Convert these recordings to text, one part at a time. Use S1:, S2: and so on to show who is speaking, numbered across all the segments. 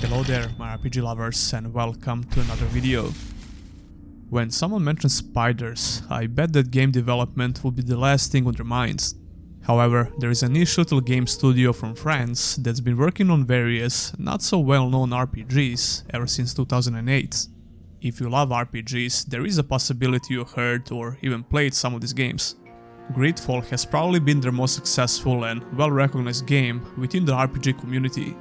S1: Hello there, my RPG lovers, and welcome to another video. When someone mentions spiders, I bet that game development will be the last thing on their minds. However, there is a niche little game studio from France that's been working on various, not so well known RPGs ever since 2008. If you love RPGs, there is a possibility you heard or even played some of these games. Greedfall has probably been their most successful and well-recognized game within the RPG community.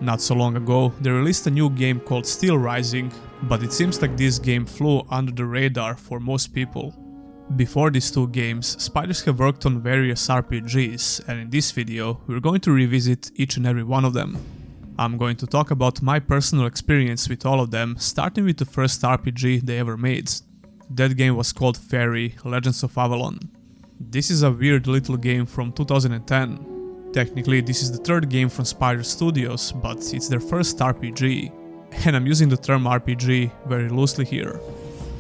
S1: Not so long ago, they released a new game called Steelrising, but it seems like this game flew under the radar for most people. Before these two games, Spiders have worked on various RPGs, and in this video, we're going to revisit each and every one of them. I'm going to talk about my personal experience with all of them, starting with the first RPG they ever made. That game was called Faery, Legends of Avalon. This is a weird little game from 2010. Technically, this is the third game from Spider Studios, but it's their first RPG, and I'm using the term RPG very loosely here.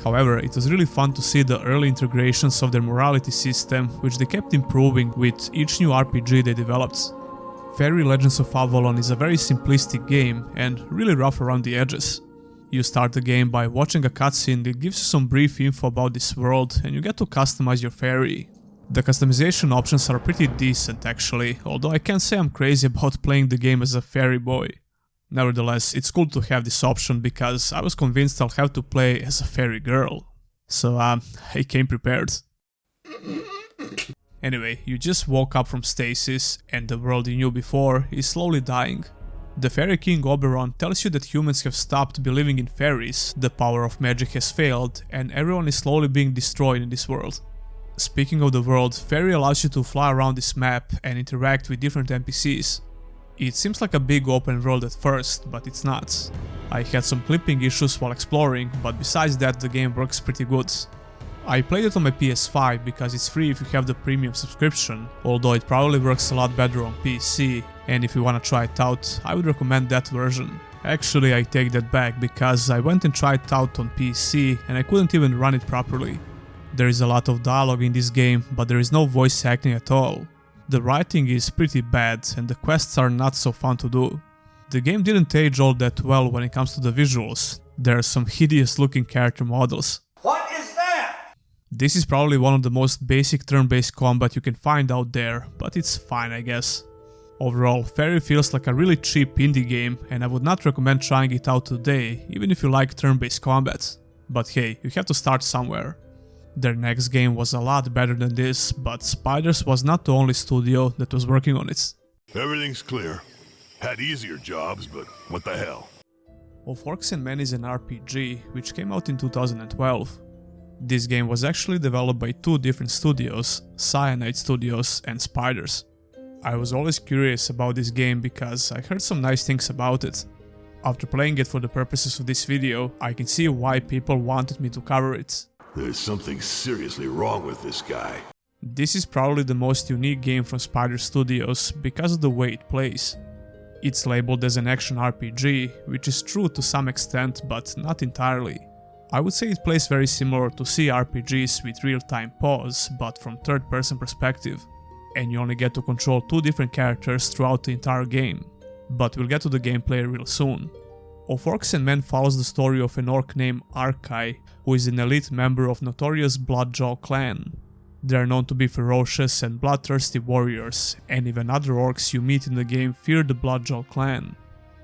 S1: However, it was really fun to see the early integrations of their morality system, which they kept improving with each new RPG they developed. Faery Legends of Avalon is a very simplistic game and really rough around the edges. You start the game by watching a cutscene that gives you some brief info about this world, and you get to customize your fairy. The customization options are pretty decent actually, although I can't say I'm crazy about playing the game as a fairy boy. Nevertheless, it's cool to have this option because I was convinced I'll have to play as a fairy girl. So I came prepared. Anyway, you just woke up from stasis and the world you knew before is slowly dying. The Fairy King Oberon tells you that humans have stopped believing in fairies, the power of magic has failed, and everyone is slowly being destroyed in this world. Speaking of the world, Faery allows you to fly around this map and interact with different NPCs. It seems like a big open world at first, but it's not. I had some clipping issues while exploring, but besides that the game works pretty good. I played it on my PS5 because it's free if you have the premium subscription, although it probably works a lot better on PC, and if you wanna try it out, I would recommend that version. Actually, I take that back because I went and tried it out on PC and I couldn't even run it properly. There is a lot of dialogue in this game, but there is no voice acting at all. The writing is pretty bad and the quests are not so fun to do. The game didn't age all that well when it comes to the visuals. There are some hideous looking character models.
S2: What is that?
S1: This is probably one of the most basic turn-based combat you can find out there, but it's fine I guess. Overall, Faery feels like a really cheap indie game and I would not recommend trying it out today, even if you like turn-based combat. But hey, you have to start somewhere. Their next game was a lot better than this, but Spiders was not the only studio that was working on it.
S3: Everything's clear. Had easier jobs, but what the hell?
S1: Orcs and Men is an RPG which came out in 2012. This game was actually developed by two different studios, Cyanide Studios and Spiders. I was always curious about this game because I heard some nice things about it. After playing it for the purposes of this video, I can see why people wanted me to cover it.
S3: There's something seriously wrong with this guy.
S1: This is probably the most unique game from Spider Studios because of the way it plays. It's labeled as an action RPG, which is true to some extent, but not entirely. I would say it plays very similar to CRPGs with real-time pause, but from third-person perspective. And you only get to control two different characters throughout the entire game. But we'll get to the gameplay real soon. Orcs and Men follows the story of an orc named Arkai, who is an elite member of notorious Bloodjaw clan. They are known to be ferocious and bloodthirsty warriors, and even other orcs you meet in the game fear the Bloodjaw clan.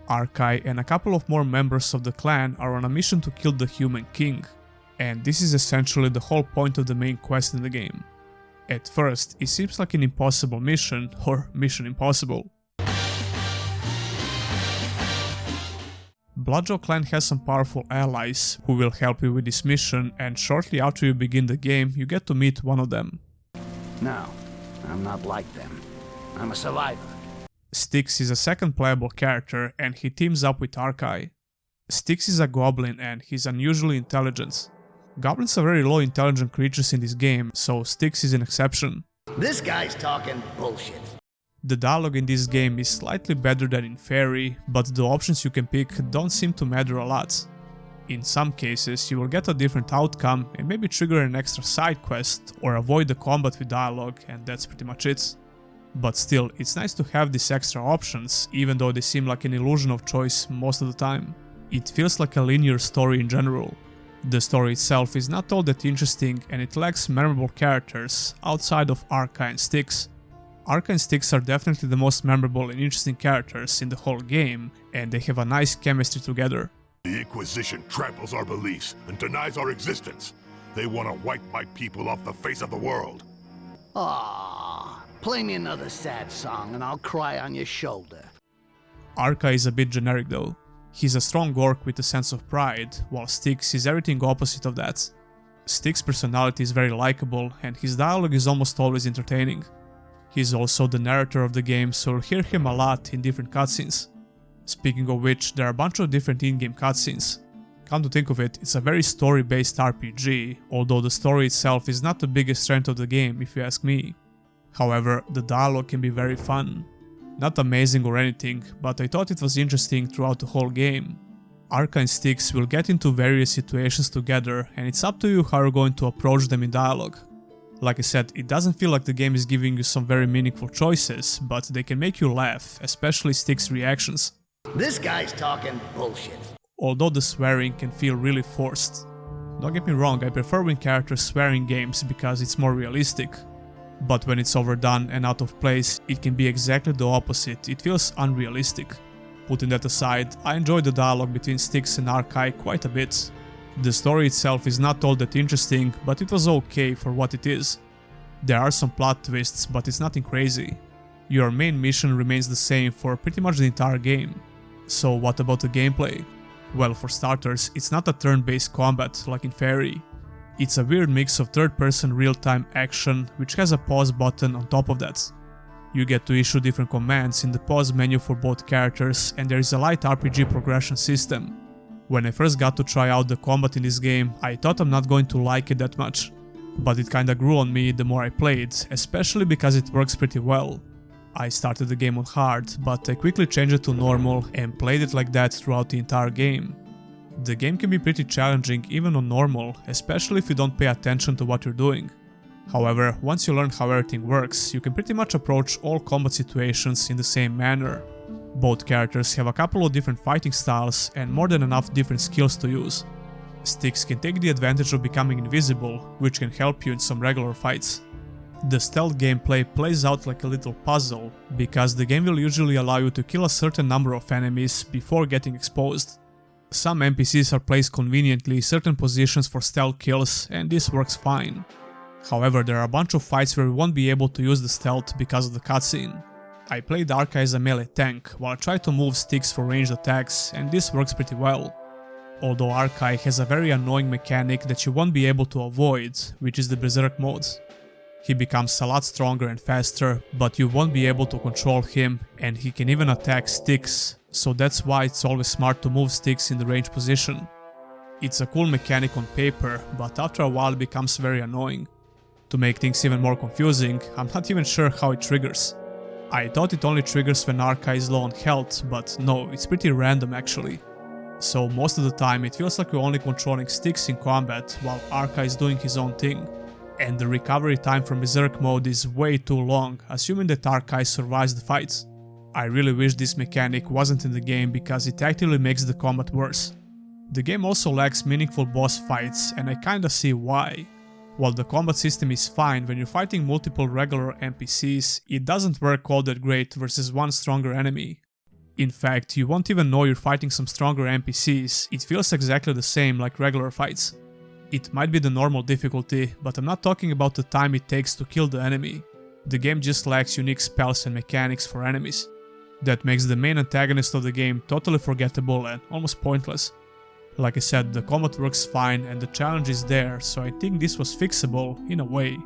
S1: Arkai and a couple of more members of the clan are on a mission to kill the Human King, and this is essentially the whole point of the main quest in the game. At first, it seems like an impossible mission, or Mission Impossible. Bloodjaw clan has some powerful allies who will help you with this mission, and shortly after you begin the game you get to meet one of them.
S2: No, I'm not like them. I'm a survivor.
S1: Styx is a second playable character and he teams up with Arkai. Styx is a goblin and he's unusually intelligent. Goblins are very low intelligent creatures in this game, so Styx is an exception.
S2: This guy's talking bullshit.
S1: The dialogue in this game is slightly better than in Faery, but the options you can pick don't seem to matter a lot. In some cases, you will get a different outcome and maybe trigger an extra side quest or avoid the combat with dialogue, and that's pretty much it. But still, it's nice to have these extra options, even though they seem like an illusion of choice most of the time. It feels like a linear story in general. The story itself is not all that interesting and it lacks memorable characters outside of Arca and Styx. Arca and Styx are definitely the most memorable and interesting characters in the whole game, and they have a nice chemistry together.
S3: The Inquisition tramples our beliefs and denies our existence. They want to wipe my people off the face of the world.
S2: Aww, play me another sad song and I'll cry on your shoulder.
S1: Arca is a bit generic though. He's a strong orc with a sense of pride, while Styx is everything opposite of that. Styx's personality is very likable and his dialogue is almost always entertaining. He's also the narrator of the game, so you'll hear him a lot in different cutscenes. Speaking of which, there are a bunch of different in-game cutscenes. Come to think of it, it's a very story-based RPG, although the story itself is not the biggest strength of the game if you ask me. However, the dialogue can be very fun. Not amazing or anything, but I thought it was interesting throughout the whole game. Arca and Styx will get into various situations together, and it's up to you how you're going to approach them in dialogue. Like I said, it doesn't feel like the game is giving you some very meaningful choices, but they can make you laugh, especially Styx's reactions.
S2: This guy's talking bullshit.
S1: Although the swearing can feel really forced. Don't get me wrong, I prefer when characters swear in games because it's more realistic. But when it's overdone and out of place, it can be exactly the opposite, it feels unrealistic. Putting that aside, I enjoyed the dialogue between Styx and Arca quite a bit. The story itself is not all that interesting, but it was okay for what it is. There are some plot twists, but it's nothing crazy. Your main mission remains the same for pretty much the entire game. So what about the gameplay? Well, for starters, it's not a turn-based combat like in Faery. It's a weird mix of third-person real-time action, which has a pause button on top of that. You get to issue different commands in the pause menu for both characters, and there is a light RPG progression system. When I first got to try out the combat in this game, I thought I'm not going to like it that much. But it kinda grew on me the more I played, especially because it works pretty well. I started the game on hard, but I quickly changed it to normal and played it like that throughout the entire game. The game can be pretty challenging even on normal, especially if you don't pay attention to what you're doing. However, once you learn how everything works, you can pretty much approach all combat situations in the same manner. Both characters have a couple of different fighting styles and more than enough different skills to use. Styx can take the advantage of becoming invisible, which can help you in some regular fights. The stealth gameplay plays out like a little puzzle, because the game will usually allow you to kill a certain number of enemies before getting exposed. Some NPCs are placed conveniently in certain positions for stealth kills, and this works fine. However, there are a bunch of fights where you won't be able to use the stealth because of the cutscene. I played Arca as a melee tank, while I tried to move Styx for ranged attacks, and this works pretty well. Although Arca has a very annoying mechanic that you won't be able to avoid, which is the Berserk mode. He becomes a lot stronger and faster, but you won't be able to control him, and he can even attack Styx, so that's why it's always smart to move Styx in the range position. It's a cool mechanic on paper, but after a while it becomes very annoying. To make things even more confusing, I'm not even sure how it triggers. I thought it only triggers when Arca is low on health, but no, it's pretty random actually. So most of the time it feels like you're only controlling Styx in combat while Arca is doing his own thing. And the recovery time from Berserk mode is way too long, assuming that Arca survives the fights. I really wish this mechanic wasn't in the game because it actively makes the combat worse. The game also lacks meaningful boss fights, and I kinda see why. While the combat system is fine when you're fighting multiple regular NPCs, it doesn't work all that great versus one stronger enemy. In fact, you won't even know you're fighting some stronger NPCs, it feels exactly the same like regular fights. It might be the normal difficulty, but I'm not talking about the time it takes to kill the enemy. The game just lacks unique spells and mechanics for enemies. That makes the main antagonist of the game totally forgettable and almost pointless. Like I said, the combat works fine and the challenge is there, so I think this was fixable in a way.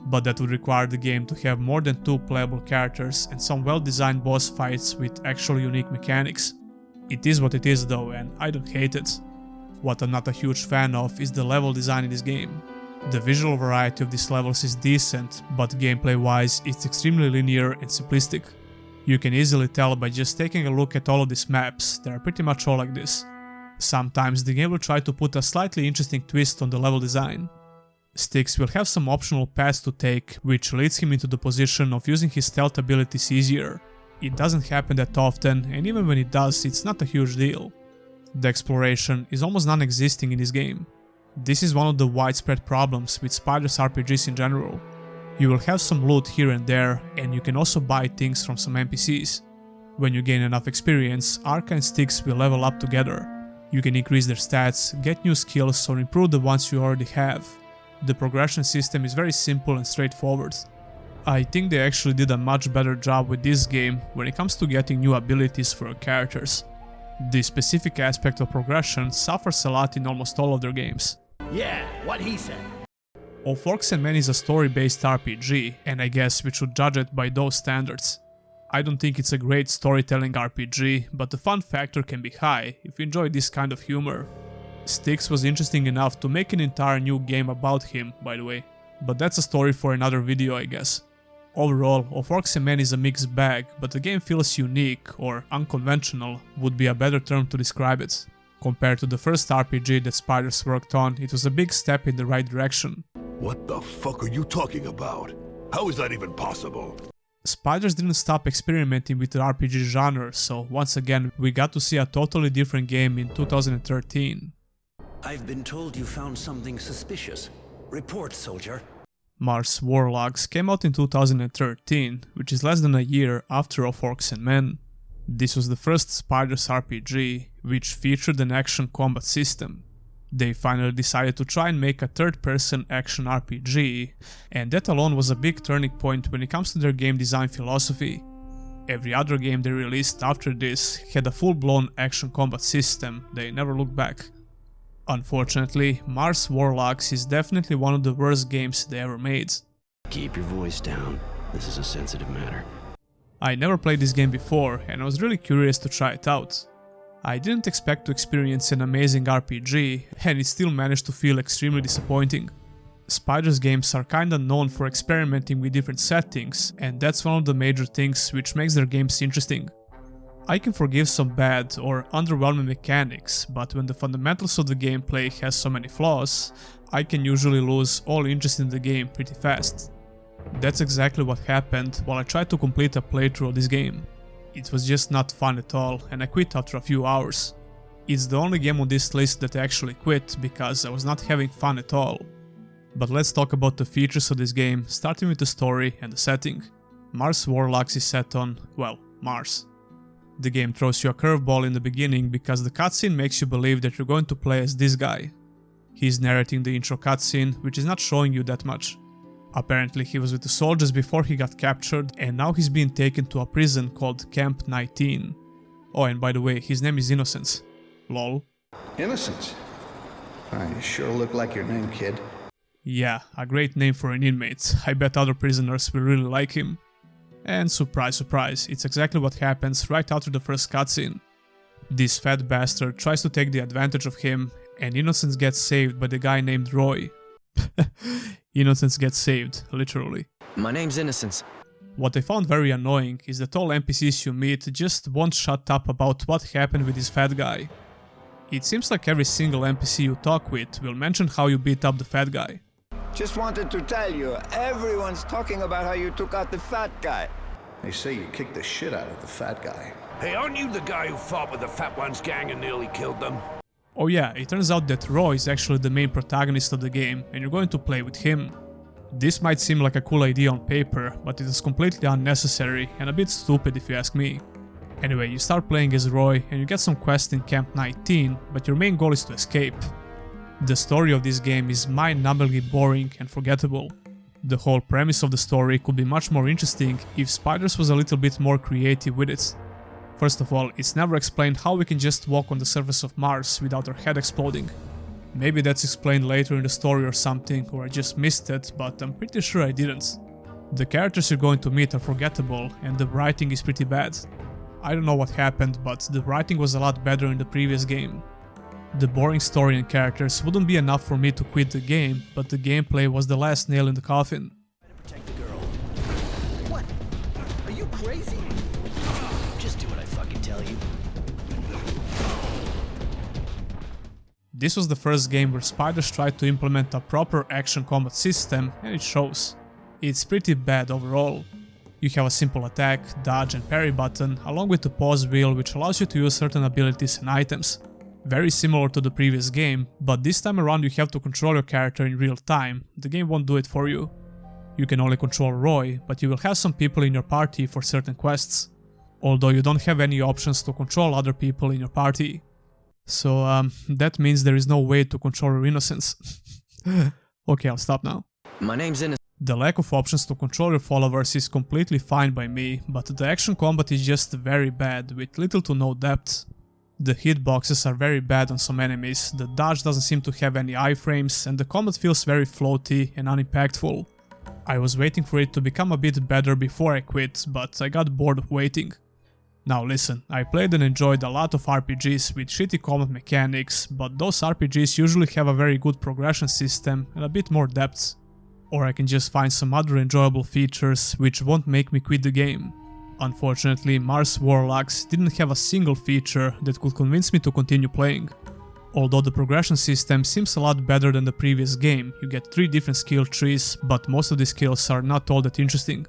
S1: But that would require the game to have more than 2 playable characters and some well-designed boss fights with actual unique mechanics. It is what it is though, and I don't hate it. What I'm not a huge fan of is the level design in this game. The visual variety of these levels is decent, but gameplay-wise it's extremely linear and simplistic. You can easily tell by just taking a look at all of these maps, they are pretty much all like this. Sometimes the game will try to put a slightly interesting twist on the level design. Styx will have some optional paths to take, which leads him into the position of using his stealth abilities easier. It doesn't happen that often, and even when it does, it's not a huge deal. The exploration is almost non-existing in this game. This is one of the widespread problems with Spiders RPGs in general. You will have some loot here and there, and you can also buy things from some NPCs. When you gain enough experience, Arca and Styx will level up together. You can increase their stats, get new skills or improve the ones you already have. The progression system is very simple and straightforward. I think they actually did a much better job with this game when it comes to getting new abilities for your characters. This specific aspect of progression suffers a lot in almost all of their games.
S2: Yeah, what he said.
S1: Orcs and Men is a story-based RPG, and I guess we should judge it by those standards. I don't think it's a great storytelling RPG, but the fun factor can be high if you enjoy this kind of humor. Styx was interesting enough to make an entire new game about him, by the way, but that's a story for another video, I guess. Overall, Orcs and Men is a mixed bag, but the game feels unique, or unconventional would be a better term to describe it. Compared to the first RPG that Spiders worked on, it was a big step in the right direction.
S3: What the fuck are you talking about? How is that even possible?
S1: Spiders didn't stop experimenting with the RPG genre, so once again we got to see a totally different game in 2013.
S4: I've been told you found something suspicious. Report, soldier.
S1: Mars Warlocks came out in 2013, which is less than a year after Orcs and Men. This was the first Spiders RPG, which featured an action combat system. They finally decided to try and make a third-person action RPG, and that alone was a big turning point when it comes to their game design philosophy. Every other game they released after this had a full-blown action combat system, they never looked back. Unfortunately, Mars Warlocks is definitely one of the worst games they ever made.
S4: Keep your voice down. This is a sensitive matter.
S1: I never played this game before, and I was really curious to try it out. I didn't expect to experience an amazing RPG, and it still managed to feel extremely disappointing. Spiders games are kinda known for experimenting with different settings, and that's one of the major things which makes their games interesting. I can forgive some bad or underwhelming mechanics, but when the fundamentals of the gameplay has so many flaws, I can usually lose all interest in the game pretty fast. That's exactly what happened while I tried to complete a playthrough of this game. It was just not fun at all, and I quit after a few hours. It's the only game on this list that I actually quit because I was not having fun at all. But let's talk about the features of this game, starting with the story and the setting. Mars Warlocks is set on, well, Mars. The game throws you a curveball in the beginning because the cutscene makes you believe that you're going to play as this guy. He's narrating the intro cutscene, which is not showing you that much. Apparently he was with the soldiers before he got captured, and now he's being taken to a prison called Camp 19. Oh, and by the way, his name is Innocence. Lol.
S5: Innocence? You sure look like your name, kid.
S1: Yeah, a great name for an inmate. I bet other prisoners will really like him. And surprise surprise, it's exactly what happens right after the first cutscene. This fat bastard tries to take the advantage of him, and Innocence gets saved by the guy named Roy. Innocence gets saved, literally.
S6: My name's Innocence.
S1: What I found very annoying is that all NPCs you meet just won't shut up about what happened with this fat guy. It seems like every single NPC you talk with will mention how you beat up the fat guy.
S7: Just wanted to tell you, everyone's talking about how you took out the fat guy.
S5: They say you kicked the shit out of the fat guy.
S3: Hey, aren't you the guy who fought with the Fat One's gang and nearly killed them?
S1: Oh yeah, it turns out that Roy is actually the main protagonist of the game, and you're going to play with him. This might seem like a cool idea on paper, but it is completely unnecessary and a bit stupid if you ask me. Anyway, you start playing as Roy and you get some quests in Camp 19, but your main goal is to escape. The story of this game is mind-numbingly boring and forgettable. The whole premise of the story could be much more interesting if Spiders was a little bit more creative with it. First of all, it's never explained how we can just walk on the surface of Mars without our head exploding. Maybe that's explained later in the story or something, or I just missed it, but I'm pretty sure I didn't. The characters you're going to meet are forgettable, and the writing is pretty bad. I don't know what happened, but the writing was a lot better in the previous game. The boring story and characters wouldn't be enough for me to quit the game, but the gameplay was the last nail in the coffin.
S4: Protect the girl.
S2: What? Are you crazy?
S4: Just do what I fucking tell you.
S1: This was the first game where Spiders tried to implement a proper action combat system, and it shows. It's pretty bad overall. You have a simple attack, dodge and parry button, along with the pause wheel which allows you to use certain abilities and items. Very similar to the previous game, but this time around you have to control your character in real time, the game won't do it for you. You can only control Roy, but you will have some people in your party for certain quests. Although you don't have any options to control other people in your party. So that means there is no way to control your innocence. Okay, I'll stop now.
S4: My name's Innocent.
S1: The lack of options to control your followers is completely fine by me, but the action combat is just very bad, with little to no depth. The hitboxes are very bad on some enemies, the dodge doesn't seem to have any iframes, and the combat feels very floaty and unimpactful. I was waiting for it to become a bit better before I quit, but I got bored of waiting. Now listen, I played and enjoyed a lot of RPGs with shitty combat mechanics, but those RPGs usually have a very good progression system and a bit more depth. Or I can just find some other enjoyable features which won't make me quit the game. Unfortunately, Mars Warlocks didn't have a single feature that could convince me to continue playing. Although the progression system seems a lot better than the previous game, you get 3 different skill trees, but most of these skills are not all that interesting.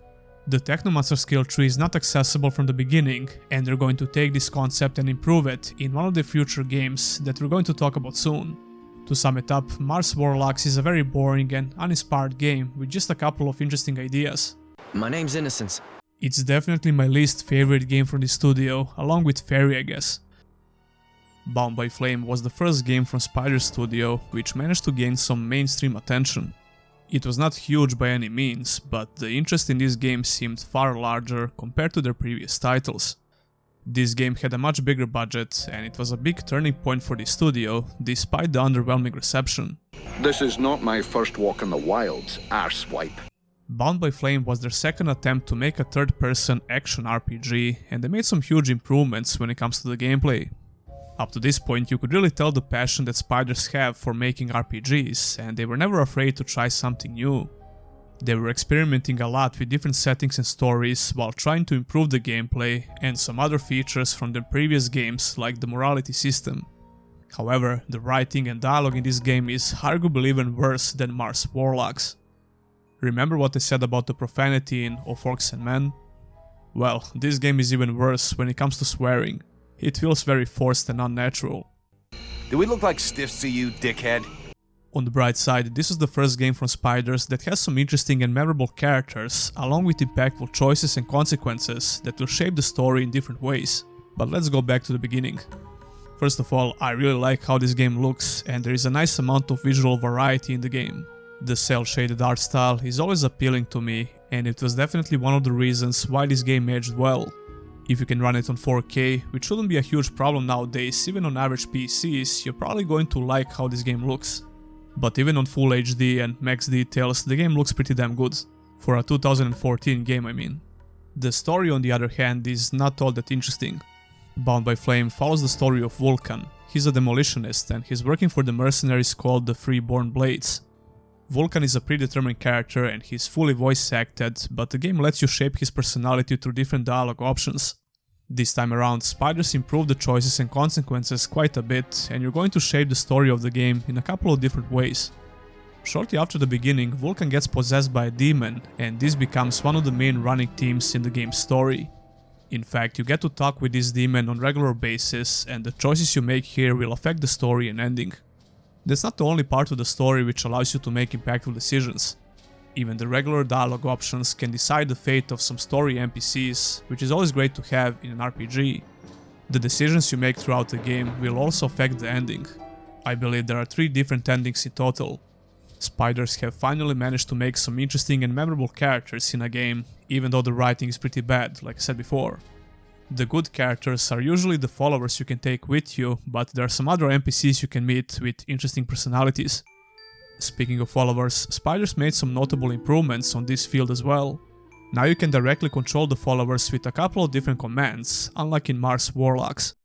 S1: The Tehnomancer skill tree is not accessible from the beginning, and they're going to take this concept and improve it in one of the future games that we're going to talk about soon. To sum it up, Mars Warlocks is a very boring and uninspired game with just a couple of interesting ideas.
S4: My name's Innocence.
S1: It's definitely my least favorite game from the studio, along with Faery, I guess. Bound by Flame was the first game from Spider Studio, which managed to gain some mainstream attention. It was not huge by any means, but the interest in this game seemed far larger compared to their previous titles. This game had a much bigger budget, and it was a big turning point for the studio, despite the underwhelming reception.
S6: This is not my first walk in the wilds, arsewipe.
S1: Bound by Flame was their second attempt to make a third-person action RPG, and they made some huge improvements when it comes to the gameplay. Up to this point, you could really tell the passion that Spiders have for making RPGs, and they were never afraid to try something new. They were experimenting a lot with different settings and stories while trying to improve the gameplay and some other features from their previous games like the morality system. However, the writing and dialogue in this game is arguably even worse than Mars Warlocks. Remember what I said about the profanity in Orcs and Men? Well, this game is even worse when it comes to swearing. It feels very forced and unnatural.
S8: Do we look like stiffs to you, dickhead?
S1: On the bright side, this is the first game from Spiders that has some interesting and memorable characters, along with impactful choices and consequences that will shape the story in different ways. But let's go back to the beginning. First of all, I really like how this game looks, and there is a nice amount of visual variety in the game. The cel-shaded art style is always appealing to me, and it was definitely one of the reasons why this game aged well. If you can run it on 4K, which shouldn't be a huge problem nowadays, even on average PCs, you're probably going to like how this game looks. But even on Full HD and max details, the game looks pretty damn good. For a 2014 game, I mean. The story, on the other hand, is not all that interesting. Bound by Flame follows the story of Vulcan. He's a demolitionist and he's working for the mercenaries called the Freeborn Blades. Vulcan is a predetermined character and he's fully voice acted, but the game lets you shape his personality through different dialogue options. This time around, Spiders improved the choices and consequences quite a bit, and you're going to shape the story of the game in a couple of different ways. Shortly after the beginning, Vulcan gets possessed by a demon, and this becomes one of the main running themes in the game's story. In fact, you get to talk with this demon on a regular basis, and the choices you make here will affect the story and ending. That's not the only part of the story which allows you to make impactful decisions. Even the regular dialogue options can decide the fate of some story NPCs, which is always great to have in an RPG. The decisions you make throughout the game will also affect the ending. I believe there are 3 different endings in total. Spiders have finally managed to make some interesting and memorable characters in a game, even though the writing is pretty bad, like I said before. The good characters are usually the followers you can take with you, but there are some other NPCs you can meet with interesting personalities. Speaking of followers, Spiders made some notable improvements on this field as well. Now you can directly control the followers with a couple of different commands, unlike in Mars Warlocks.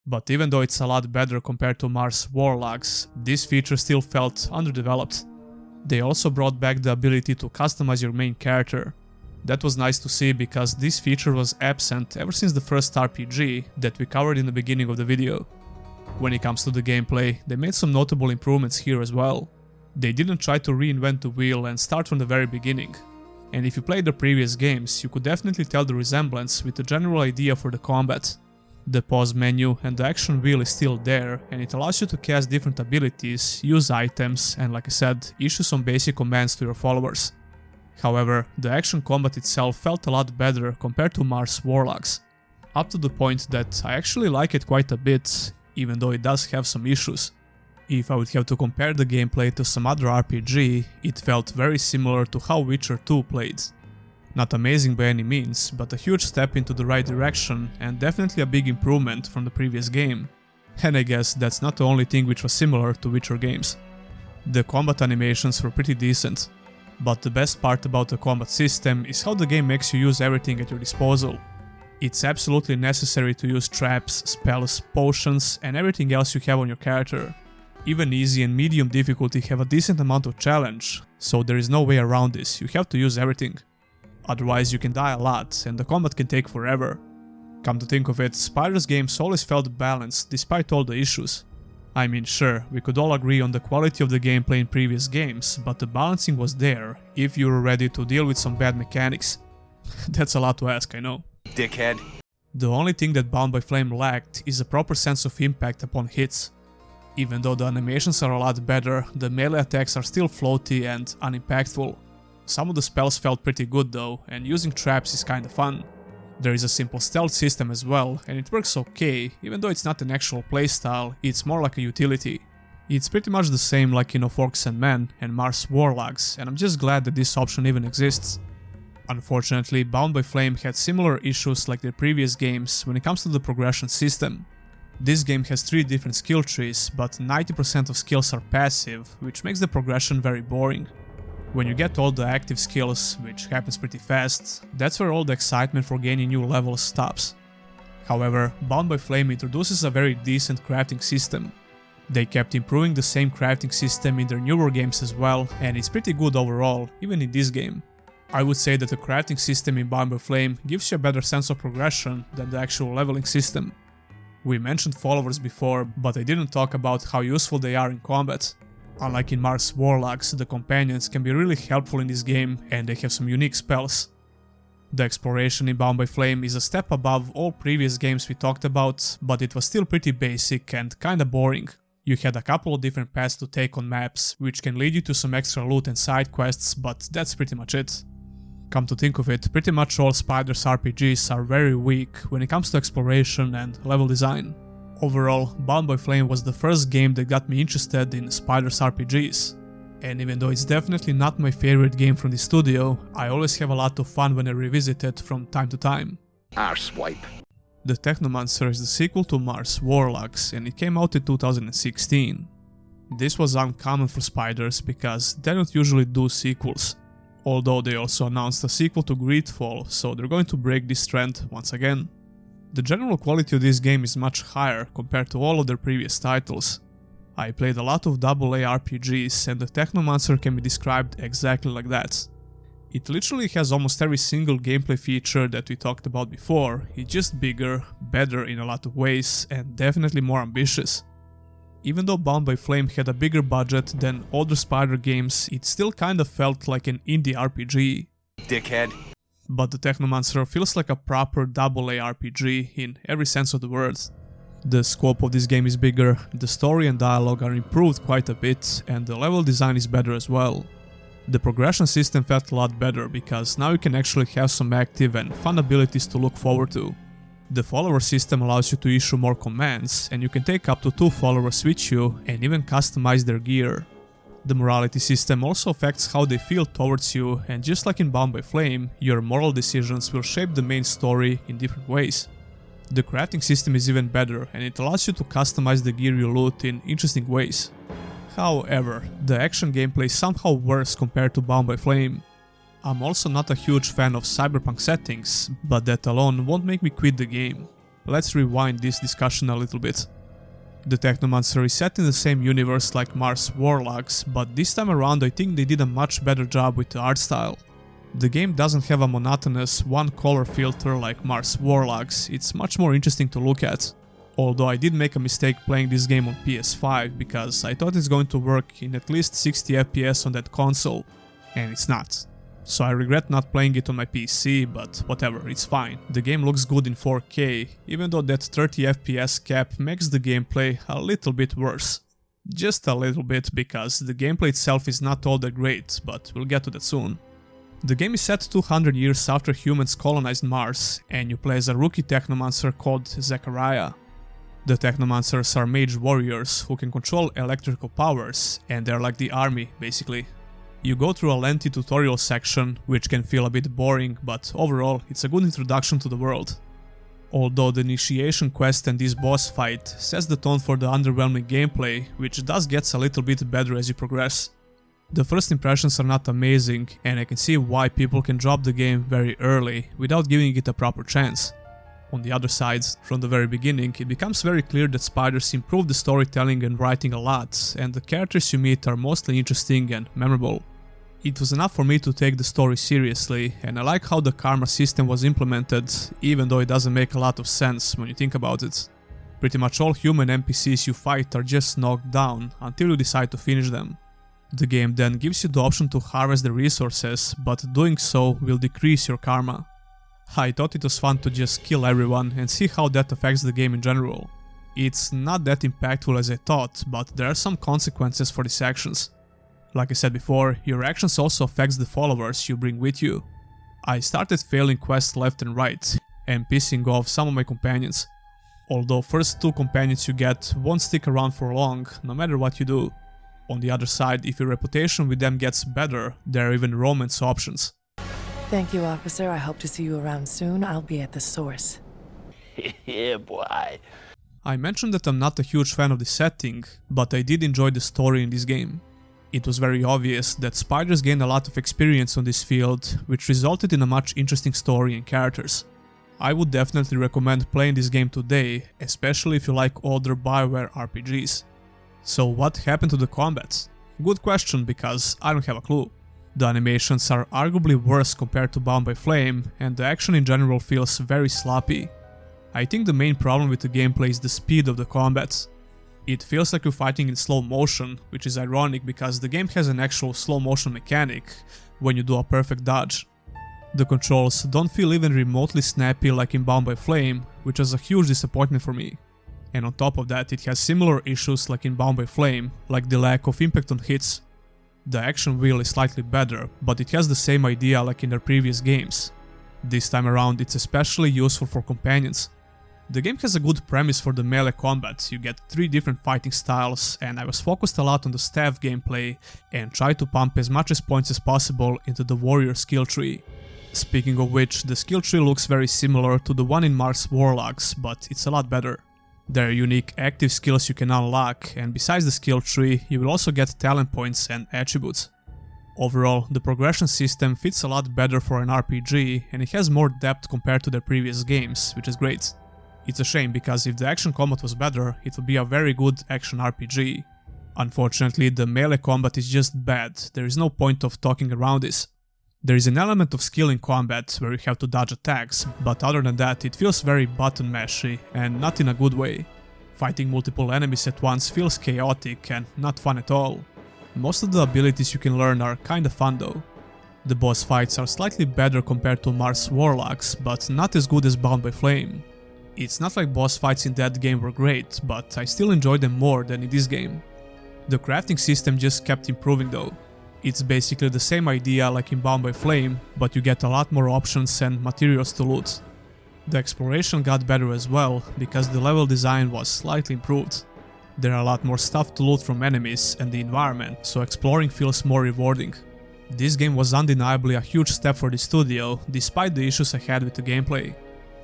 S1: But even though it's a lot better compared to Mars Warlocks, this feature still felt underdeveloped. They also brought back the ability to customize your main character. That was nice to see because this feature was absent ever since the first RPG that we covered in the beginning of the video. When it comes to the gameplay, they made some notable improvements here as well. They didn't try to reinvent the wheel and start from the very beginning. And if you played the previous games, you could definitely tell the resemblance with the general idea for the combat. The pause menu and the action wheel is still there, and it allows you to cast different abilities, use items, and like I said, issue some basic commands to your followers. However, the action combat itself felt a lot better compared to Mars Warlocks, up to the point that I actually like it quite a bit, even though it does have some issues. If I would have to compare the gameplay to some other RPG, it felt very similar to how Witcher 2 played. Not amazing by any means, but a huge step into the right direction and definitely a big improvement from the previous game. And I guess that's not the only thing which was similar to Witcher games. The combat animations were pretty decent, but the best part about the combat system is how the game makes you use everything at your disposal. It's absolutely necessary to use traps, spells, potions and everything else you have on your character. Even easy and medium difficulty have a decent amount of challenge, so there is no way around this, you have to use everything. Otherwise you can die a lot and the combat can take forever. Come to think of it, Spider's games always felt balanced despite all the issues. I mean, sure, we could all agree on the quality of the gameplay in previous games, but the balancing was there if you were ready to deal with some bad mechanics. That's a lot to ask, I know.
S8: Dickhead.
S1: The only thing that Bound by Flame lacked is a proper sense of impact upon hits. Even though the animations are a lot better, the melee attacks are still floaty and unimpactful. Some of the spells felt pretty good though, and using traps is kinda fun. There is a simple stealth system as well, and it works okay, even though it's not an actual playstyle, it's more like a utility. It's pretty much the same like in Orcs and Men and Mars Warlocks, and I'm just glad that this option even exists. Unfortunately, Bound by Flame had similar issues like their previous games when it comes to the progression system. This game has 3 different skill trees, but 90% of skills are passive, which makes the progression very boring. When you get all the active skills, which happens pretty fast, that's where all the excitement for gaining new levels stops. However, Bound by Flame introduces a very decent crafting system. They kept improving the same crafting system in their newer games as well, and it's pretty good overall, even in this game. I would say that the crafting system in Bound by Flame gives you a better sense of progression than the actual leveling system. We mentioned followers before, but I didn't talk about how useful they are in combat. Unlike in Mars Warlocks, the companions can be really helpful in this game and they have some unique spells. The exploration in Bound by Flame is a step above all previous games we talked about, but it was still pretty basic and kinda boring. You had a couple of different paths to take on maps, which can lead you to some extra loot and side quests, but that's pretty much it. Come to think of it, pretty much all Spider's RPGs are very weak when it comes to exploration and level design. Overall, Bound by Flame was the first game that got me interested in Spider's RPGs. And even though it's definitely not my favorite game from the studio, I always have a lot of fun when I revisit it from time to time.
S6: Arsewipe.
S1: The Tehnomancer is the sequel to Mars Warlocks and it came out in 2016. This was uncommon for Spiders because they don't usually do sequels. Although they also announced a sequel to Greedfall, so they're going to break this trend once again. The general quality of this game is much higher compared to all of their previous titles. I played a lot of AA RPGs and the Tehnomancer can be described exactly like that. It literally has almost every single gameplay feature that we talked about before, it's just bigger, better in a lot of ways, and definitely more ambitious. Even though Bound by Flame had a bigger budget than older Spider games, it still kinda felt like an indie RPG.
S8: Dickhead.
S1: But the Tehnomancer feels like a proper AA RPG in every sense of the word. The scope of this game is bigger, the story and dialogue are improved quite a bit, and the level design is better as well. The progression system felt a lot better because now you can actually have some active and fun abilities to look forward to. The follower system allows you to issue more commands, and you can take up to 2 followers with you and even customize their gear. The morality system also affects how they feel towards you, and just like in Bound by Flame, your moral decisions will shape the main story in different ways. The crafting system is even better, and it allows you to customize the gear you loot in interesting ways. However, the action gameplay is somehow worse compared to Bound by Flame. I'm also not a huge fan of cyberpunk settings, but that alone won't make me quit the game. Let's rewind this discussion a little bit. The Tehnomancer is set in the same universe like Mars Warlocks, but this time around I think they did a much better job with the art style. The game doesn't have a monotonous one color filter like Mars Warlocks, it's much more interesting to look at. Although I did make a mistake playing this game on PS5 because I thought it's going to work in at least 60 FPS on that console, and it's not. So I regret not playing it on my PC, but whatever, it's fine. The game looks good in 4K, even though that 30 FPS cap makes the gameplay a little bit worse. Just a little bit, because the gameplay itself is not all that great, but we'll get to that soon. The game is set 200 years after humans colonized Mars, and you play as a rookie Technomancer called Zechariah. The Technomancers are mage warriors who can control electrical powers, and they're like the army, basically. You go through a lengthy tutorial section, which can feel a bit boring, but overall it's a good introduction to the world. Although the initiation quest and this boss fight sets the tone for the underwhelming gameplay, which does get a little bit better as you progress. The first impressions are not amazing, and I can see why people can drop the game very early without giving it a proper chance. On the other side, from the very beginning, it becomes very clear that Spiders improved the storytelling and writing a lot, and the characters you meet are mostly interesting and memorable. It was enough for me to take the story seriously, and I like how the karma system was implemented, even though it doesn't make a lot of sense when you think about it. Pretty much all human NPCs you fight are just knocked down until you decide to finish them. The game then gives you the option to harvest the resources, but doing so will decrease your karma. I thought it was fun to just kill everyone and see how that affects the game in general. It's not that impactful as I thought, but there are some consequences for these actions. Like I said before, your actions also affects the followers you bring with you. I started failing quests left and right, and pissing off some of my companions. Although first 2 companions you get won't stick around for long, no matter what you do. On the other side, if your reputation with them gets better, there are even romance options.
S9: Thank you, officer. I hope to see you around soon. I'll be at the source.
S2: Yeah, boy.
S1: I mentioned that I'm not a huge fan of the setting, but I did enjoy the story in this game. It was very obvious that Spiders gained a lot of experience on this field, which resulted in a much interesting story and characters. I would definitely recommend playing this game today, especially if you like older BioWare RPGs. So what happened to the combat? Good question, because I don't have a clue. The animations are arguably worse compared to Bound by Flame, and the action in general feels very sloppy. I think the main problem with the gameplay is the speed of the combat. It feels like you're fighting in slow motion, which is ironic because the game has an actual slow motion mechanic when you do a perfect dodge. The controls don't feel even remotely snappy like in Bound by Flame, which was a huge disappointment for me. And on top of that, it has similar issues like in Bound by Flame, like the lack of impact on hits. The action wheel is slightly better, but it has the same idea like in their previous games. This time around it's especially useful for companions. The game has a good premise for the melee combat. You get 3 different fighting styles, and I was focused a lot on the staff gameplay and tried to pump as much points as possible into the warrior skill tree. Speaking of which, the skill tree looks very similar to the one in Mars Warlocks, but it's a lot better. There are unique active skills you can unlock, and besides the skill tree, you will also get talent points and attributes. Overall, the progression system fits a lot better for an RPG, and it has more depth compared to their previous games, which is great. It's a shame because if the action combat was better, it would be a very good action RPG. Unfortunately, the melee combat is just bad, there is no point of talking around this. There is an element of skill in combat where you have to dodge attacks, but other than that it feels very button mashy and not in a good way. Fighting multiple enemies at once feels chaotic and not fun at all. Most of the abilities you can learn are kinda fun though. The boss fights are slightly better compared to Mars Warlocks, but not as good as Bound by Flame. It's not like boss fights in that game were great, but I still enjoy them more than in this game. The crafting system just kept improving though. It's basically the same idea like in Bound by Flame, but you get a lot more options and materials to loot. The exploration got better as well, because the level design was slightly improved. There are a lot more stuff to loot from enemies and the environment, so exploring feels more rewarding. This game was undeniably a huge step for the studio, despite the issues I had with the gameplay.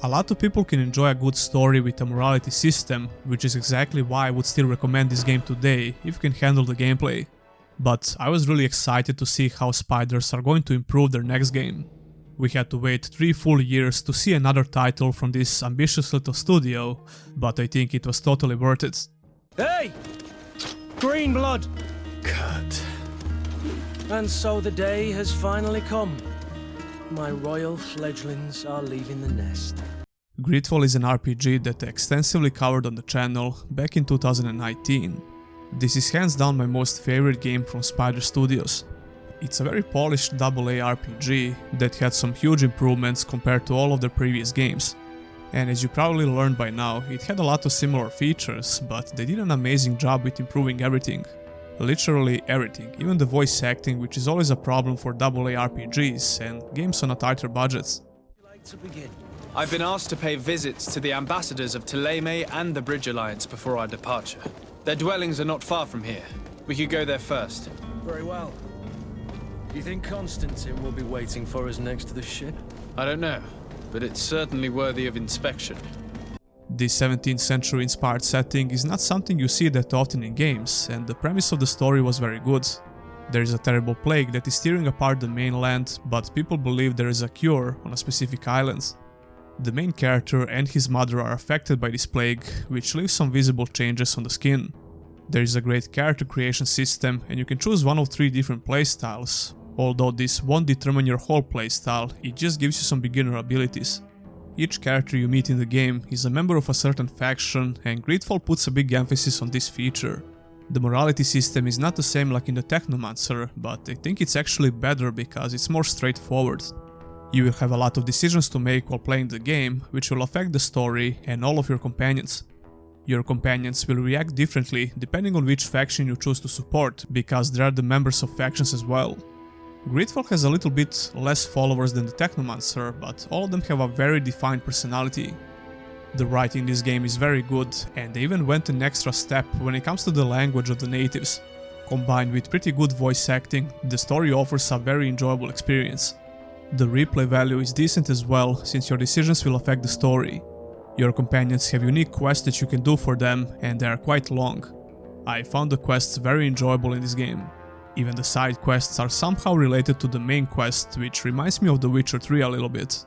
S1: A lot of people can enjoy a good story with a morality system, which is exactly why I would still recommend this game today if you can handle the gameplay. But I was really excited to see how Spiders are going to improve their next game. We had to wait 3 full years to see another title from this ambitious little studio, but I think it was totally worth it.
S10: Hey! Green blood!
S4: Cut.
S10: And so the day has finally come. My royal fledglings are leaving the nest.
S1: Greedfall is an RPG that I extensively covered on the channel back in 2019. This is hands down my most favorite game from Spider Studios. It's a very polished AA RPG that had some huge improvements compared to all of their previous games. And as you probably learned by now, it had a lot of similar features, but they did an amazing job with improving everything. Literally everything, even the voice acting, which is always a problem for AA RPGs and games on a tighter budget.
S11: I've been asked to pay visits to the ambassadors of Thélème and the Bridge Alliance before our departure. Their dwellings are not far from here. We could go there first.
S10: Very well. You think Constantine will be waiting for us next to the ship?
S11: I don't know, but it's certainly worthy of inspection.
S1: This 17th century inspired setting is not something you see that often in games, and the premise of the story was very good. There is a terrible plague that is tearing apart the mainland, but people believe there is a cure on a specific island. The main character and his mother are affected by this plague, which leaves some visible changes on the skin. There is a great character creation system, and you can choose one of 3 different playstyles. Although this won't determine your whole playstyle, it just gives you some beginner abilities. Each character you meet in the game is a member of a certain faction, and Greedfall puts a big emphasis on this feature. The morality system is not the same like in the Tehnomancer, but I think it's actually better because it's more straightforward. You will have a lot of decisions to make while playing the game, which will affect the story and all of your companions. Your companions will react differently depending on which faction you choose to support, because they are the members of factions as well. Greedfall has a little bit less followers than the Tehnomancer, but all of them have a very defined personality. The writing in this game is very good, and they even went an extra step when it comes to the language of the natives. Combined with pretty good voice acting, the story offers a very enjoyable experience. The replay value is decent as well, since your decisions will affect the story. Your companions have unique quests that you can do for them, and they are quite long. I found the quests very enjoyable in this game. Even the side quests are somehow related to the main quest, which reminds me of The Witcher 3 a little bit.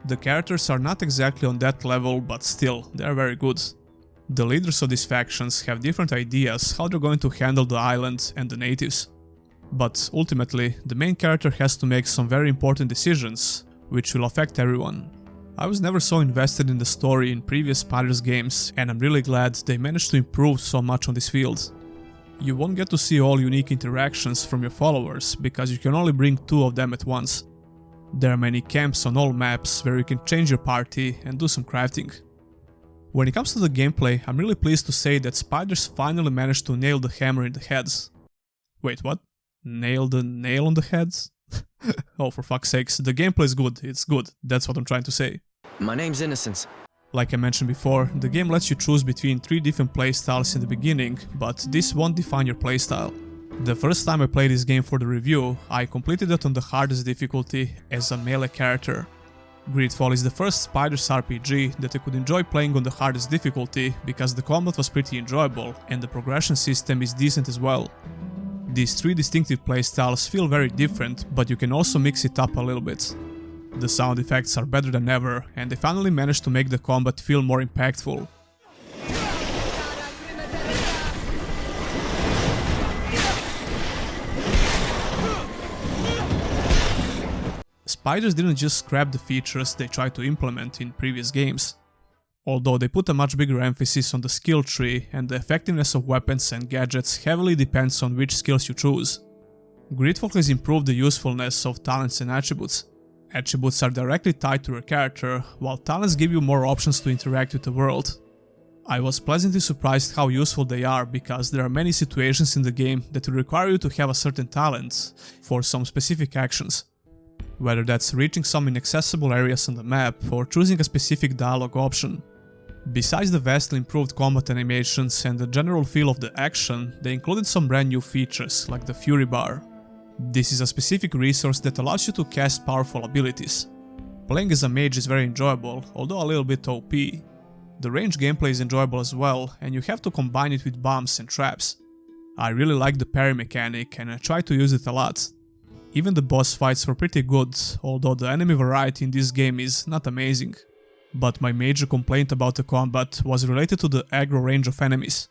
S1: The characters are not exactly on that level, but still, they are very good. The leaders of these factions have different ideas how they're going to handle the island and the natives. But ultimately, the main character has to make some very important decisions, which will affect everyone. I was never so invested in the story in previous Spiders games, and I'm really glad they managed to improve so much on this field. You won't get to see all unique interactions from your followers, because you can only bring 2 of them at once. There are many camps on all maps where you can change your party and do some crafting. When it comes to the gameplay, I'm really pleased to say that Spiders finally managed to nail the hammer in the heads. Wait, what? Nail the nail on the heads? Oh, for fuck's sakes, the gameplay is good, it's good, that's what I'm trying to say.
S12: My name's Innocence.
S1: Like I mentioned before, the game lets you choose between 3 different playstyles in the beginning, but this won't define your playstyle. The first time I played this game for the review, I completed it on the hardest difficulty as a melee character. Greedfall is the first Spiders RPG that I could enjoy playing on the hardest difficulty because the combat was pretty enjoyable and the progression system is decent as well. These 3 distinctive playstyles feel very different, but you can also mix it up a little bit. The sound effects are better than ever, and they finally managed to make the combat feel more impactful. Spiders didn't just scrap the features they tried to implement in previous games. Although they put a much bigger emphasis on the skill tree, and the effectiveness of weapons and gadgets heavily depends on which skills you choose. Greedfall has improved the usefulness of talents and attributes. Attributes are directly tied to your character, while talents give you more options to interact with the world. I was pleasantly surprised how useful they are, because there are many situations in the game that will require you to have a certain talent for some specific actions. Whether that's reaching some inaccessible areas on the map or choosing a specific dialogue option. Besides the vastly improved combat animations and the general feel of the action, they included some brand new features like the Fury Bar. This is a specific resource that allows you to cast powerful abilities. Playing as a mage is very enjoyable, although a little bit OP. The range gameplay is enjoyable as well, and you have to combine it with bombs and traps. I really like the parry mechanic and I try to use it a lot. Even the boss fights were pretty good, although the enemy variety in this game is not amazing. But my major complaint about the combat was related to the aggro range of enemies.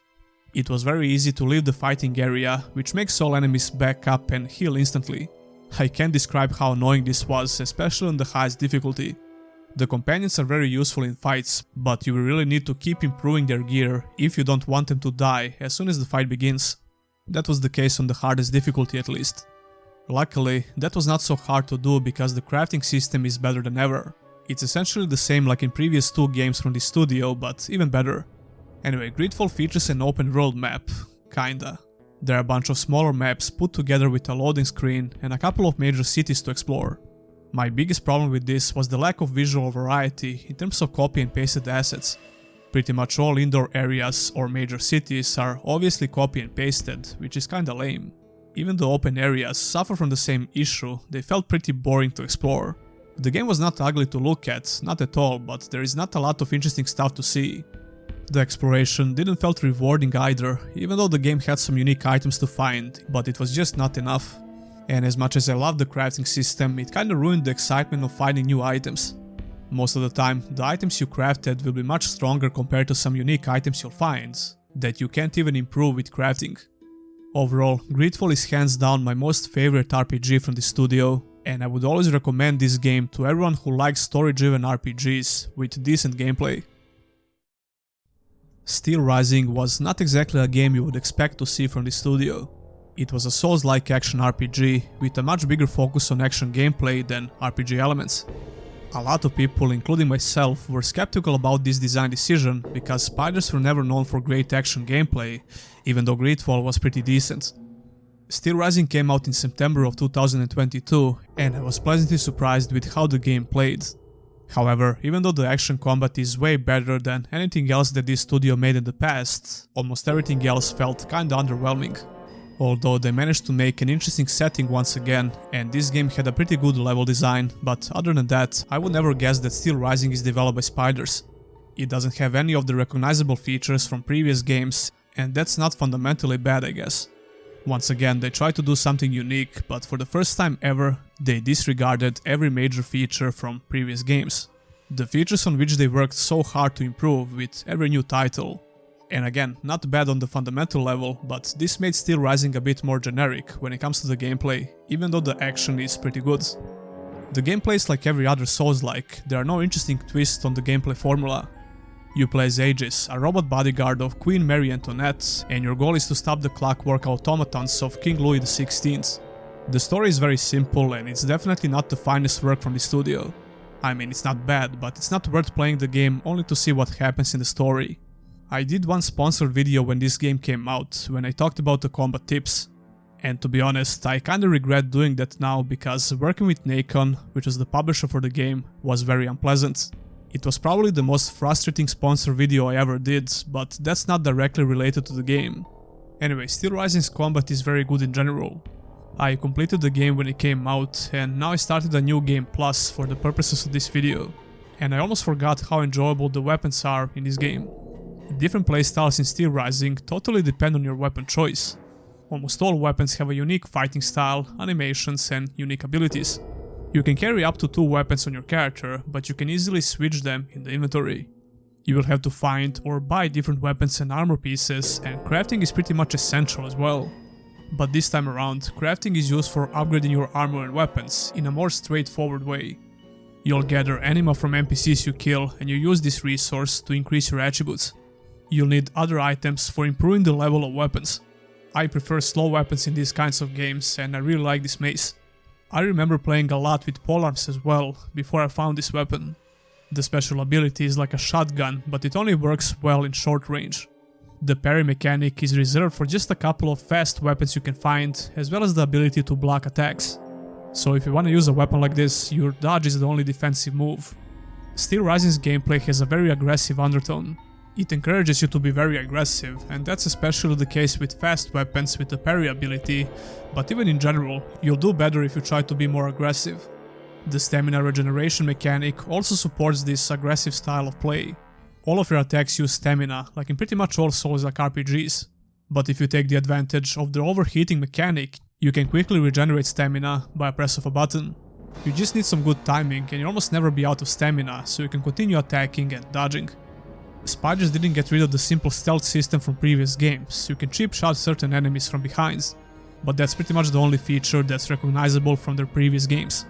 S1: It was very easy to leave the fighting area, which makes all enemies back up and heal instantly. I can't describe how annoying this was, especially on the highest difficulty. The companions are very useful in fights, but you will really need to keep improving their gear if you don't want them to die as soon as the fight begins. That was the case on the hardest difficulty at least. Luckily, that was not so hard to do because the crafting system is better than ever. It's essentially the same like in previous 2 games from this studio, but even better. Anyway, Greedfall features an open world map, kinda. There are a bunch of smaller maps put together with a loading screen and a couple of major cities to explore. My biggest problem with this was the lack of visual variety in terms of copy and pasted assets. Pretty much all indoor areas or major cities are obviously copy and pasted, which is kinda lame. Even though open areas suffer from the same issue, they felt pretty boring to explore. The game was not ugly to look at, not at all, but there is not a lot of interesting stuff to see. The exploration didn't felt rewarding either, even though the game had some unique items to find, but it was just not enough. And as much as I love the crafting system, it kinda ruined the excitement of finding new items. Most of the time, the items you crafted will be much stronger compared to some unique items you'll find, that you can't even improve with crafting. Overall, Greedfall is hands down my most favorite RPG from the studio, and I would always recommend this game to everyone who likes story-driven RPGs with decent gameplay. Steelrising was not exactly a game you would expect to see from the studio. It was a Souls-like action RPG with a much bigger focus on action gameplay than RPG elements. A lot of people, including myself, were skeptical about this design decision because spiders were never known for great action gameplay, even though Greedfall was pretty decent. Steelrising came out in September of 2022, and I was pleasantly surprised with how the game played. However, even though the action combat is way better than anything else that this studio made in the past, almost everything else felt kinda underwhelming. Although they managed to make an interesting setting once again, and this game had a pretty good level design, but other than that, I would never guess that Steelrising is developed by spiders. It doesn't have any of the recognizable features from previous games, and that's not fundamentally bad, I guess. Once again, they tried to do something unique, but for the first time ever, they disregarded every major feature from previous games. The features on which they worked so hard to improve with every new title. And again, not bad on the fundamental level, but this made Steelrising a bit more generic when it comes to the gameplay, even though the action is pretty good. The gameplay is like every other Souls-like, there are no interesting twists on the gameplay formula. You play as Aegis, a robot bodyguard of Queen Marie Antoinette, and your goal is to stop the clockwork automatons of King Louis XVI. The story is very simple and it's definitely not the finest work from the studio. I mean, it's not bad, but it's not worth playing the game only to see what happens in the story. I did one sponsored video when this game came out, when I talked about the combat tips. And to be honest, I kinda regret doing that now because working with Nacon, which was the publisher for the game, was very unpleasant. It was probably the most frustrating sponsored video I ever did, but that's not directly related to the game. Anyway, Steelrising's combat is very good in general. I completed the game when it came out, and now I started a new game plus for the purposes of this video. And I almost forgot how enjoyable the weapons are in this game. Different playstyles in Steelrising totally depend on your weapon choice. Almost all weapons have a unique fighting style, animations and unique abilities. You can carry up to 2 weapons on your character, but you can easily switch them in the inventory. You will have to find or buy different weapons and armor pieces, and crafting is pretty much essential as well. But this time around, crafting is used for upgrading your armor and weapons in a more straightforward way. You'll gather anima from NPCs you kill, and you use this resource to increase your attributes. You'll need other items for improving the level of weapons. I prefer slow weapons in these kinds of games, and I really like this mace. I remember playing a lot with polearms as well, before I found this weapon. The special ability is like a shotgun, but it only works well in short range. The parry mechanic is reserved for just a couple of fast weapons you can find, as well as the ability to block attacks. So if you want to use a weapon like this, your dodge is the only defensive move. Steelrising's gameplay has a very aggressive undertone. It encourages you to be very aggressive, and that's especially the case with fast weapons with the parry ability, but even in general, you'll do better if you try to be more aggressive. The stamina regeneration mechanic also supports this aggressive style of play. All of your attacks use stamina, like in pretty much all Souls-like RPGs. But if you take the advantage of the overheating mechanic, you can quickly regenerate stamina by a press of a button. You just need some good timing and you'll almost never be out of stamina, so you can continue attacking and dodging. Spiders didn't get rid of the simple stealth system from previous games, you can cheap shot certain enemies from behind, but that's pretty much the only feature that's recognizable from their previous games.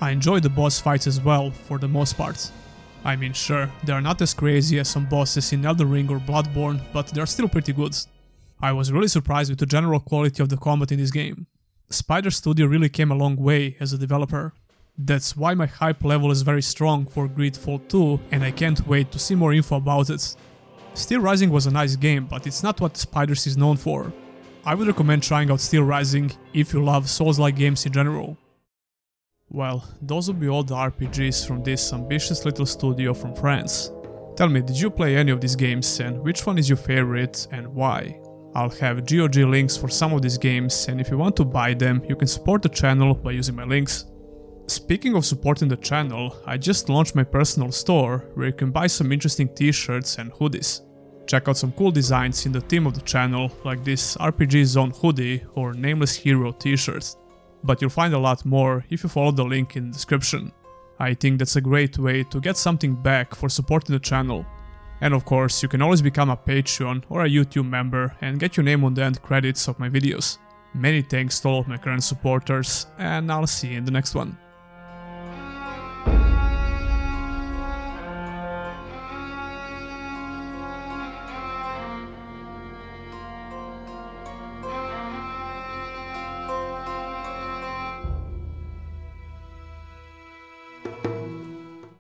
S1: I enjoy the boss fights as well, for the most part. I mean, sure, they are not as crazy as some bosses in Elden Ring or Bloodborne, but they are still pretty good. I was really surprised with the general quality of the combat in this game. Spider Studio really came a long way as a developer. That's why my hype level is very strong for Greedfall 2, and I can't wait to see more info about it. Steelrising was a nice game, but it's not what Spiders is known for. I would recommend trying out Steelrising if you love Souls-like games in general. Well, those would be all the RPGs from this ambitious little studio from France. Tell me, did you play any of these games, and which one is your favorite and why? I'll have GOG links for some of these games, and if you want to buy them, you can support the channel by using my links. Speaking of supporting the channel, I just launched my personal store where you can buy some interesting t-shirts and hoodies. Check out some cool designs in the theme of the channel, like this RPG Zone hoodie or Nameless Hero t-shirt. But you'll find a lot more if you follow the link in the description. I think that's a great way to get something back for supporting the channel. And of course, you can always become a Patreon or a YouTube member and get your name on the end credits of my videos. Many thanks to all of my current supporters, and I'll see you in the next one.